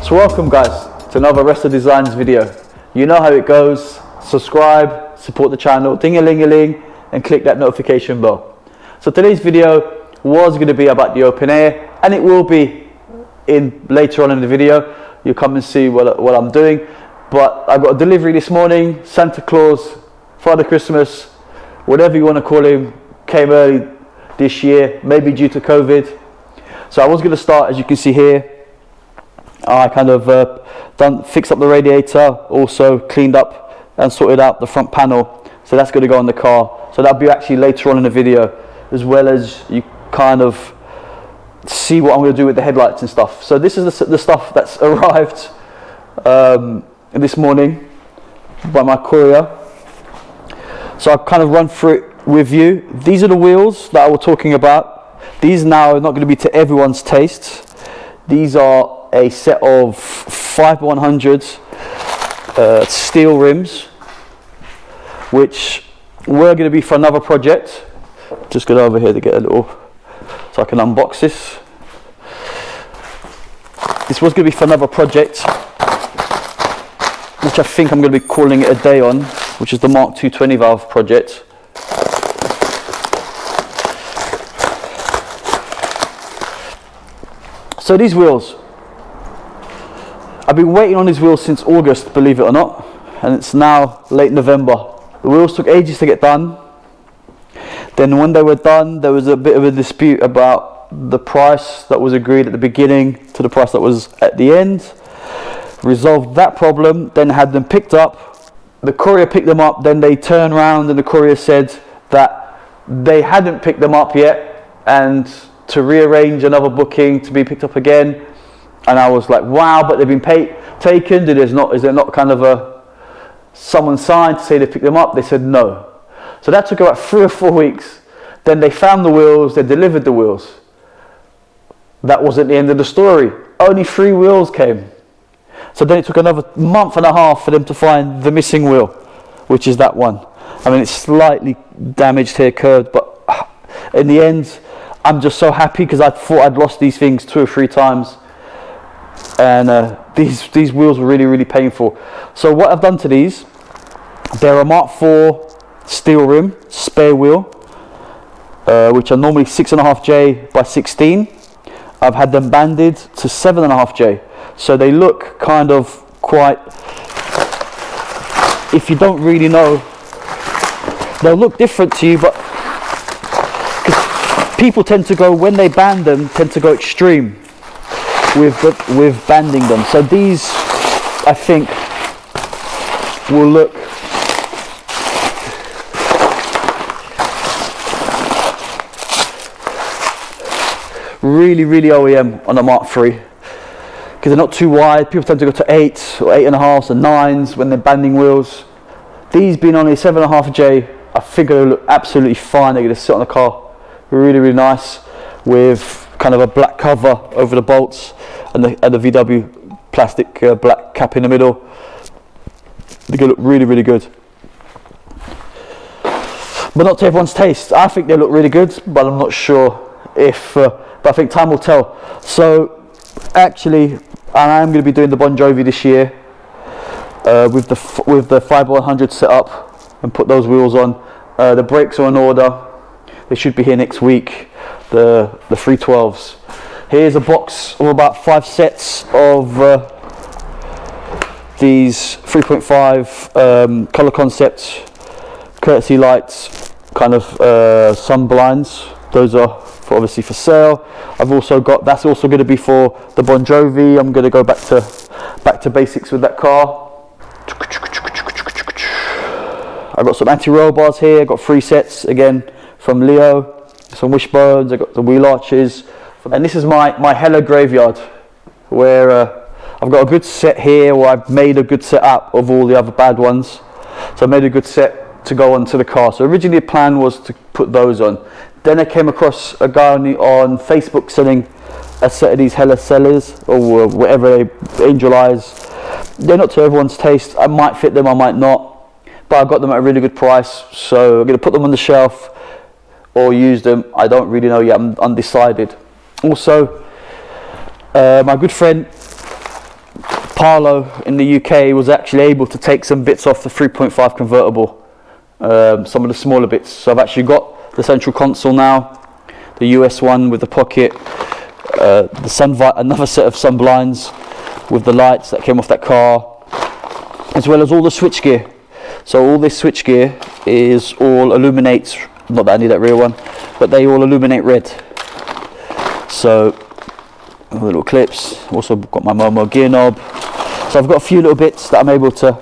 So welcome guys to another Resta Designs video. You know how it goes. Subscribe, support the channel, ding-a-ling-a-ling, and click that notification bell. So today's video was going to be about the open air, and it will be later on in the video. You'll come and see what I'm doing. But I got a delivery this morning. Santa Claus, Father Christmas, whatever you want to call him, came early this year, maybe due to COVID. So I was going to start, as you can see here. I kind of fixed up the radiator, also cleaned up and sorted out the front panel. So that's going to go on the car. So that'll be actually later on in the video, as well as you kind of see what I'm going to do with the headlights and stuff. So this is the stuff that's arrived this morning by my courier. So I'll kind of run through it with you. These are the wheels that I was talking about. These now are not going to be to everyone's taste. These are a set of 5x100 steel rims, which were going to be for another project. Just get over here to get a little, so I can unbox this. This was going to be for another project, which I think I'm going to be calling it a day on, which is the Mark II 20 valve project. So these wheels, I've been waiting on these wheels since August, believe it or not, and it's now late November. The wheels took ages to get done. Then when they were done, there was a bit of a dispute about the price that was agreed at the beginning to the price that was at the end. Resolved that problem, then had them picked up. The courier picked them up, then they turned around and the courier said that they hadn't picked them up yet and to rearrange another booking to be picked up again. And I was like, wow, but they've been taken. Is there not kind of someone signed to say they picked them up? They said no. So that took about 3 or 4 weeks. Then they found the wheels, they delivered the wheels. That wasn't the end of the story. Only 3 wheels came. So then it took another month and a half for them to find the missing wheel, which is that one. I mean, it's slightly damaged here, curved, but in the end, I'm just so happy because I thought I'd lost these things 2 or 3 times. And these wheels were really painful. So what I've done to these, they're a Mark IV steel rim spare wheel, which are normally 6.5J by 16. I've had them banded to 7.5J, so they look kind of quite, if you don't really know, they'll look different to you, but people tend to go, when they band them, tend to go extreme with banding them. So these, I think, will look really OEM on a Mark III, because they're not too wide. People tend to go to 8 or 8.5s and 9s when they're banding wheels. These being only 7.5J, I think they'll look absolutely fine. They're going to sit on the car really nice, with kind of a black cover over the bolts and the VW plastic black cap in the middle. They're going to look really good. But not to everyone's taste. I think they look really good, but I'm not sure if, but I think time will tell. So actually, I am going to be doing the Bon Jovi this year with the 5x100 set up and put those wheels on. The brakes are in order. They should be here next week. The 312s. Here's a box of about 5 sets of these 3.5 color concept courtesy lights, kind of sun blinds. Those are obviously for sale. I've also got, that's also going to be for the Bon Jovi. I'm going to go back to basics with that car. I've got some anti-roll bars here. I've got 3 sets again from Leo. Some wishbones, I've got the wheel arches, and this is my Hella graveyard, where I've got a good set here, where I've made a good setup of all the other bad ones. So I made a good set to go onto the car. So originally the plan was to put those on. Then I came across a guy on Facebook selling a set of these Hella sellers, or whatever, angel eyes. They're not to everyone's taste. I might fit them, I might not, but I got them at a really good price. So I'm going to put them on the shelf or use them. I don't really know yet, I'm undecided. Also, my good friend Parlo in the UK was actually able to take some bits off the 3.5 convertible, some of the smaller bits. So I've actually got the central console now, the US one with the pocket, another set of sun blinds with the lights that came off that car, as well as all the switchgear. So all this switchgear is all illuminates, not that I need that rear one, but they all illuminate red. So all the little clips, also got my Momo gear knob. So I've got a few little bits that I'm able to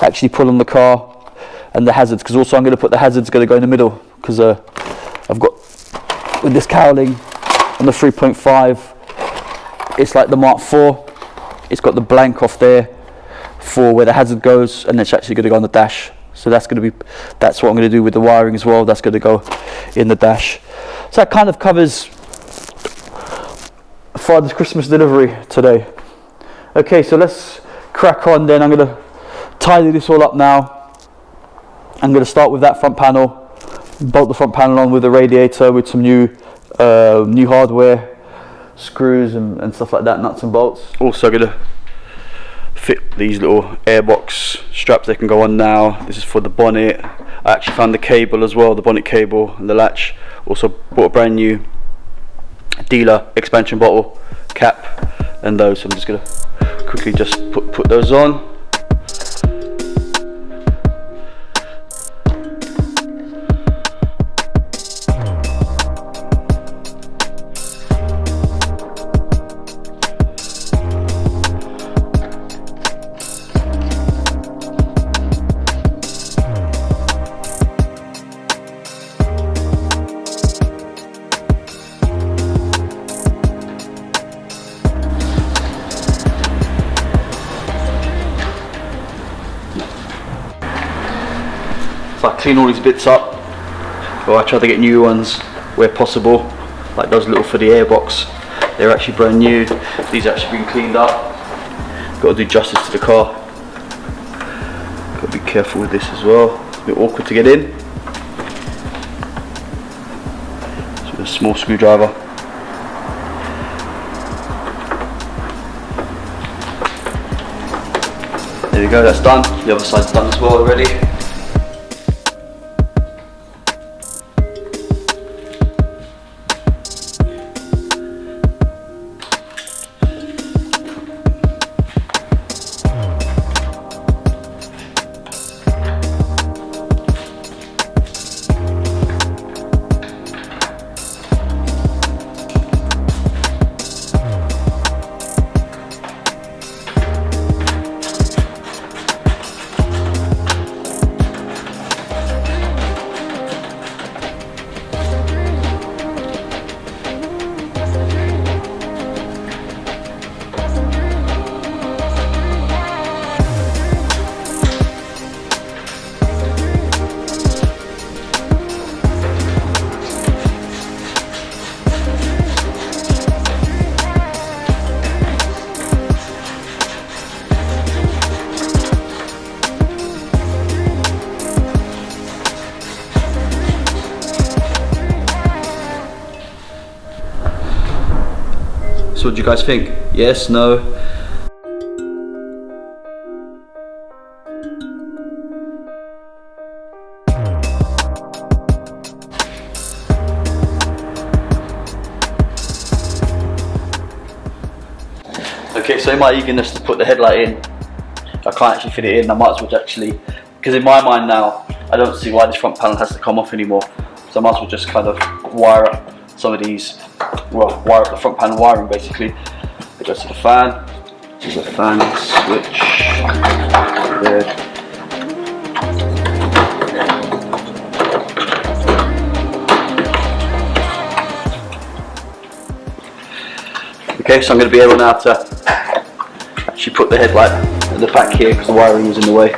actually pull on the car, and the hazards, because also I'm going to put the hazards going to go in the middle, because I've got, with this cowling on the 3.5, it's like the Mark IV. It's got the blank off there for where the hazard goes, and it's actually going to go on the dash. So that's what I'm going to do with the wiring as well. That's going to go in the dash. So that kind of covers Father's Christmas delivery today. Okay, so let's crack on then. I'm going to tidy this all up now. I'm going to start with that front panel, bolt the front panel on with the radiator with some new hardware, screws and stuff like that, nuts and bolts. Also going to fit these little airbox straps. They can go on now. This is for the bonnet. I actually found the cable as well, the bonnet cable and the latch. Also bought a brand new dealer expansion bottle cap and those. So I'm just going to quickly just put those on. So I clean all these bits up, or I try to get new ones where possible, like those little for the airbox. They're actually brand new. These have actually been cleaned up. Got to do justice to the car. Got to be careful with this as well. It's a bit awkward to get in. So with a small screwdriver. There we go, that's done. The other side's done as well already. So what do you guys think? Yes, no? Okay, so in my eagerness to put the headlight in, I can't actually fit it in. I might as well actually, because in my mind now, I don't see why this front panel has to come off anymore. So I might as well just kind of wire up some of these, well, wire up the front panel wiring basically. It goes to the fan. There's a fan switch there. Okay, so I'm going to be able now to actually put the headlight at the back here because the wiring is in the way.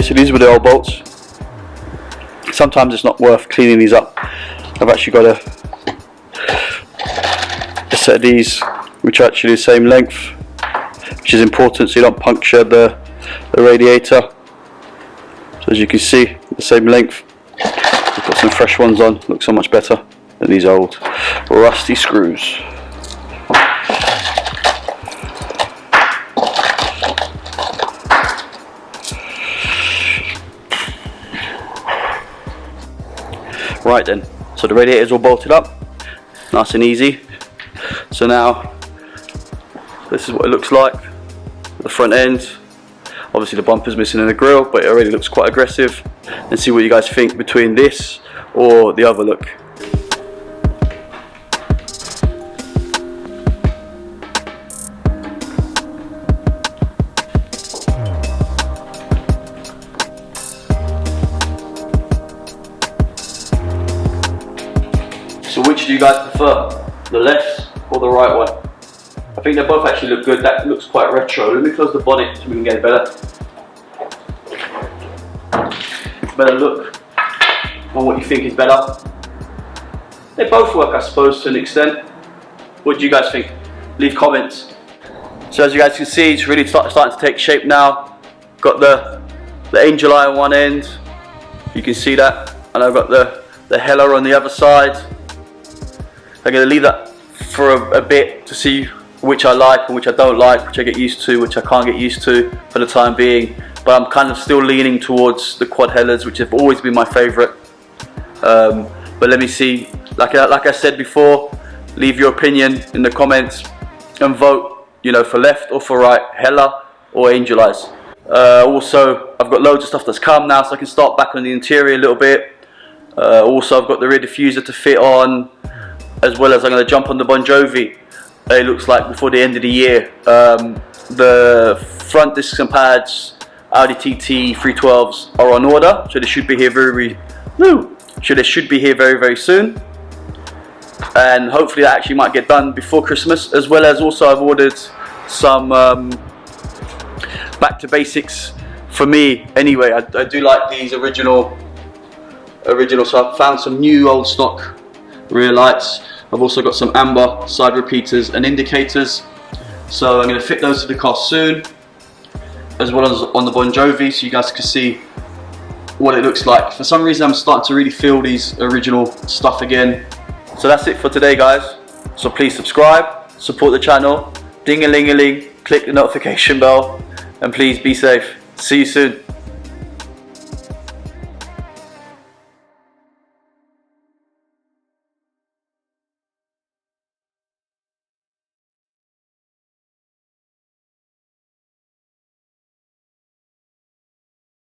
Okay, so these were the old bolts. Sometimes it's not worth cleaning these up. I've actually got a set of these which are actually the same length, which is important so you don't puncture the radiator. So as you can see, the same length. We've got some fresh ones on, look so much better than these old rusty screws. Right then, so the radiator's all bolted up, nice and easy. So now, this is what it looks like, the front end. Obviously the bumper's missing in the grille, but it already looks quite aggressive. And see what you guys think between this or the other look. So which do you guys prefer, the left or the right one? I think they both actually look good. That looks quite retro. Let me close the bonnet so we can get a better look on what you think is better. They both work, I suppose, to an extent. What do you guys think? Leave comments. So as you guys can see, it's really starting to take shape now. Got the angel eye on one end. You can see that. And I've got the Hella on the other side. I'm going to leave that for a bit to see which I like and which I don't like, which I get used to, which I can't get used to for the time being. But I'm kind of still leaning towards the quad Hellas, which have always been my favourite. But let me see, like I said before, leave your opinion in the comments and vote, you know, for left or for right, Hella or Angel Eyes. Also, I've got loads of stuff that's come now, so I can start back on the interior a little bit. Also, I've got the rear diffuser to fit on, as well as I'm going to jump on the Bon Jovi. It looks like before the end of the year. The front discs and pads, Audi TT 312s are on order, so they should be here very soon. And hopefully that actually might get done before Christmas, as well as also I've ordered some back to basics for me anyway. I do like these original, so I've found some new old stock rear lights. I've also got some amber side repeaters and indicators, so I'm going to fit those to the car soon, as well as on the Bon Jovi, so you guys can see what it looks like. For some reason I'm starting to really feel these original stuff again. So that's it for today, guys. So please subscribe, support the channel, ding-a-ling-a-ling, click the notification bell, and please be safe. See you soon.